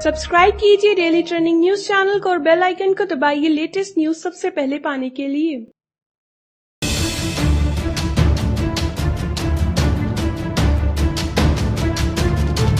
Subscribe कीजिए daily trending news channel को और बेल आइकन को दबाइए लेटेस्ट न्यूज सबसे पहले पाने के लिए।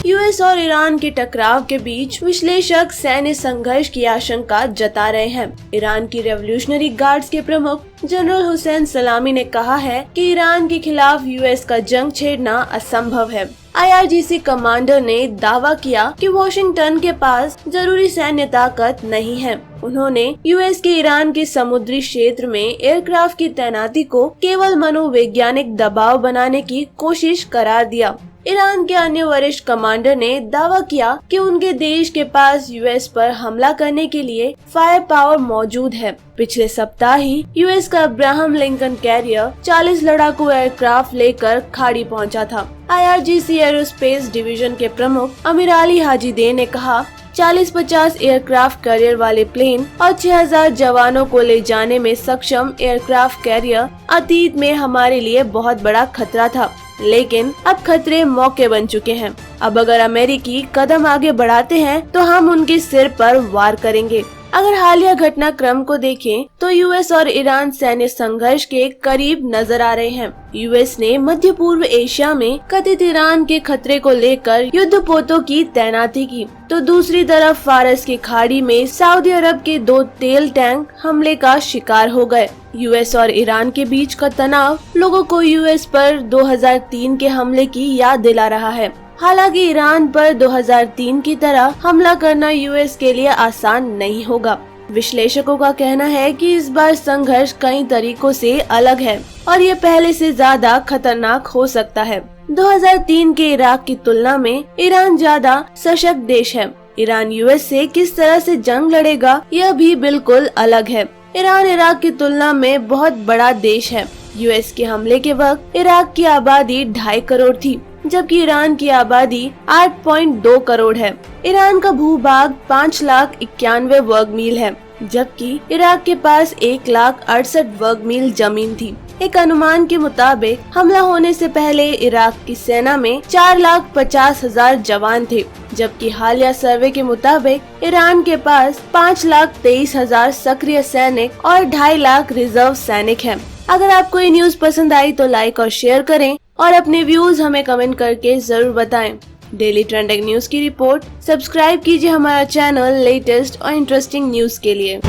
यूएस और ईरान के टकराव के बीच विश्लेषक सैन्य संघर्ष की आशंका जता रहे हैं। ईरान की रेवोल्यूशनरी गार्ड्स के प्रमुख जनरल हुसैन सलामी ने कहा है कि ईरान के खिलाफ यूएस का जंग छेड़ना असंभव है। IRGC कमांडर ने दावा किया कि वॉशिंगटन के पास जरूरी सैन्य ताकत नहीं है। उन्होंने यूएस के ईरान के समुद्री क्षेत्र में एयरक्राफ्ट की तैनाती को केवल मनोवैज्ञानिक दबाव बनाने की कोशिश करार दिया। ईरान के अन्य वरिष्ठ कमांडर ने दावा किया कि उनके देश के पास यूएस पर हमला करने के लिए फायर पावर मौजूद है। पिछले सप्ताह ही यूएस का अब्राहम लिंकन कैरियर 40 लड़ाकू एयरक्राफ्ट लेकर खाड़ी पहुंचा था। IRGC एरोस्पेस डिवीजन के प्रमुख अमीर अली हाजीदे ने कहा, 40-50 एयरक्राफ्ट कैरियर वाले प्लेन और 6000 जवानों को ले जाने में सक्षम एयरक्राफ्ट कैरियर अतीत में हमारे लिए बहुत बड़ा खतरा था, लेकिन अब खतरे मौके बन चुके हैं। अब अगर अमेरिकी कदम आगे बढ़ाते हैं तो हम उनके सिर पर वार करेंगे। अगर हालिया घटनाक्रम को देखें तो यूएस और ईरान सैन्य संघर्ष के करीब नजर आ रहे हैं। यूएस ने मध्य पूर्व एशिया में कथित ईरान के खतरे को लेकर युद्धपोतों की तैनाती की, तो दूसरी तरफ फारस की खाड़ी में सऊदी अरब के 2 तेल टैंक हमले का शिकार हो गए। यूएस और ईरान के बीच का तनाव लोगों को यूएस पर 2003 के हमले की याद दिला रहा है। हालांकि ईरान पर 2003 की तरह हमला करना यूएस के लिए आसान नहीं होगा। विश्लेषकों का कहना है कि इस बार संघर्ष कई तरीकों से अलग है और ये पहले से ज्यादा खतरनाक हो सकता है। 2003 के इराक की तुलना में ईरान ज्यादा सशक्त देश है। ईरान यूएस से किस तरह से जंग लड़ेगा यह भी बिल्कुल अलग है। ईरान इराक की तुलना में बहुत बड़ा देश है। यूएस के हमले के वक्त इराक की आबादी 2.5 करोड़ थी, जबकि ईरान की आबादी 8.2 करोड़ है। ईरान का भूभाग 5,91,000 वर्ग मील है, जबकि इराक के पास 1,68,000 वर्ग मील जमीन थी। एक अनुमान के मुताबिक हमला होने से पहले इराक की सेना में 4,50,000 जवान थे, जबकि हालिया सर्वे के मुताबिक ईरान के पास 5,23,000 सक्रिय सैनिक और 2.5 लाख रिजर्व सैनिक हैं। अगर आपको ये न्यूज पसंद आई तो लाइक और शेयर करें और अपने व्यूज हमें कमेंट करके जरूर बताएं। डेली ट्रेंडिंग न्यूज की रिपोर्ट सब्सक्राइब कीजिए हमारा चैनल लेटेस्ट और इंटरेस्टिंग न्यूज के लिए।